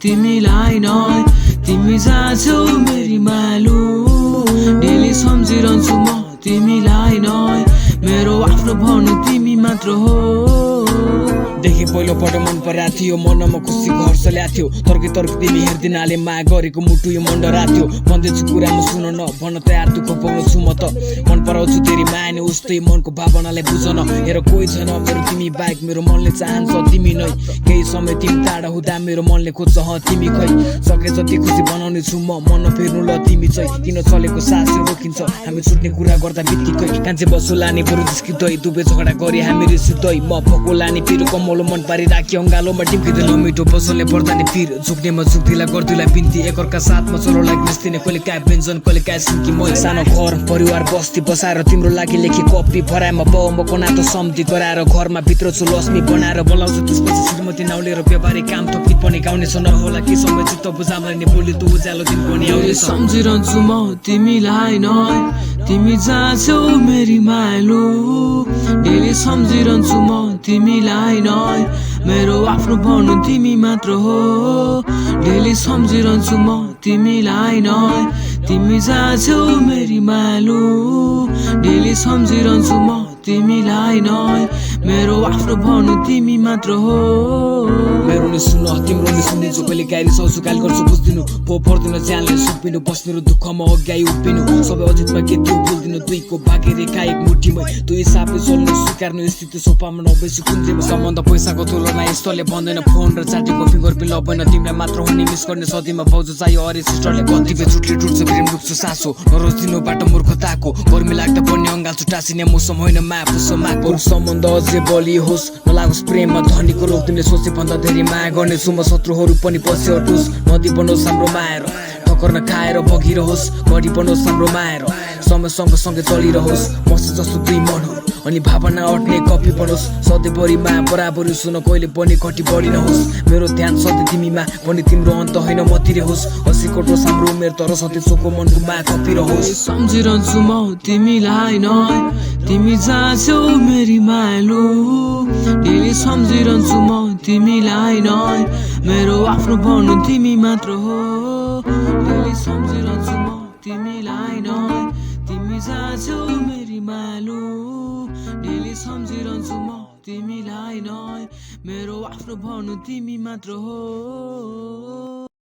तिमीलाई नै तिमी जहाँ छौ मेरी मायालु डेली सम्झिरहन्छु म तिमीलाई नै मेरो आफ्नो भन्नु तिमी मात्र हो देखि पहिलो पटक मन परेको थियो मनमा खुसीको हर्ष ल्याएको थियो तर्की तिमी हेर्दिनाले माया गरेको मुटु यो मन डराएको थियो भन्दैछु कुरामा सुन न भन्न तयार दुःख पाउँछु म त मन पराउँछु तेरी माया नि उस्तै मनको भावनालाई बुझन हेर कोही छैन मेरो तिमी बाहेक मेरो मनले चाहन्छ तिमी नै केही समय तिमी टाढा हुँदा मेरो मनले खोज्छ तिमी खै सके जति खुसी बनाउने छु म मन फेर्नु ल तिमी चाहिँ किन चलेको सास रोकिन्छ हामी छुट्ने कुरा गर्दा बित्तिकै कान्छे बसो लाने बरु जिस्किँदै दुबे झगडा गरी हामी रिसिँदै म फको लाने पिरो कमलो मन पारी राखी अङ्गालोमा टिम्किँदै नमिठो बसोले पर्दा नि फिर झुक्नेमा झुक्दिला गर्दिला बिन्ती एकअर्का साथमा चलो लागि निस्तिने कहिले काय व्यञ्जन कहिले काय सिन्की मै सानो घर परिवार बस्ती बसाएर तिम्रो लागि लेखे कपी भराएमा बाउमा नातो सम्झी गराएर घरमा भित्र छु लक्ष्मी बनाएर बोलाउँछु त्यसपछि श्रीमती नाउलेर व्यापारी काम थपित पनि गाउनेछ नहोला के समय चित्त बुझामा नि बोली तँ उज्यालो दिन पनि आउने सम्झिरहन्छु म तिमीलाई नै तिमी जहाँ छौ मेरी मायालु डेली सम्झिरहन्छु म तिमीलाई नै मेरो आफ्नो भन्नु तिमी मात्र हो डेली सम्झिरहन्छु म तिमीलाई नै तिमी जहाँ छौ मेरी मायालु डेली सम्झिरहन्छु म तिमीलाई नै मेरो आफ्नो भन्नु तिमी मात्र हो मेरो नि सुन तिम्रो नि सुनिन्छु कहिले गाडी सौसु गाली गर्छु बुझ्दिनु पो पर्दैन ज्यानले सुपिनु बस्ने र दुःखमा अघि उभिनु सबै अजितमा के त्यो बोल्दिनु दुईको भागे रेखा एक मुठीमै दुई हिसाबले चल्नु स्वीकार्नु स्थिति सोफामा नबेसी कुन्जेमा सम्बन्ध पैसाको तुलना यस्तोले भन्दैन फोन र चाटीको फिङ्गर पिन लबैन तिमीलाई मात्र हुने मिस गर्ने सधैँमा भाउजू चाहियो अरे सिस्टरले कतिपय छुट्टी टुट्छ प्रेम डुब्छु सासो नरोज दिनुबाट मूर्खताको गर्मी लाग्दा पनि अङ्गाल्छु टाँसिने मौसम होइन माया पुसोमा अरू सम्बन्ध अझै बलियो होस् नलागोस् प्रेममा धनीको रोक्दिने सोचे भन्दा धेरै माया गर्नेछु म शत्रुहरू पनि पछि हटोस् नदी बनोस् हाम्रो माया ठक्कर नखाएर बगिरहोस् घडी बनोस् हाम्रो माया समय सँगसँगै चलिरहोस् मस जस्तो दुई मनहरू अनि भावना अट्ने कपी बनोस् सधैँभरि माया बराबरी सुन कहिले पनि घटी बढी नहोस् मेरो ध्यान सधैँ तिमीमा पनि तिम्रो अन्त होइन मतिर होस् हँसी कोटोस् हाम्रो उमेर तर सधैँ चोको मनको माया कपिरहोस् सम्झिरहन्छु म तिमीलाई नै तिमी जहाँ छौ मेरी मायालु डेली सम्झिरहन्छु म तिमीलाई नै मेरो आफ्नो भन्नु तिमी मात्र हो डेली सम्झिरहन्छु म तिमीलाई नै तिमी जहाँ छौ मेरी मायालु डेली सम्झिरहन्छु म तिमीलाई नै मेरो आफ्नो भन्नु तिमी मात्र हो।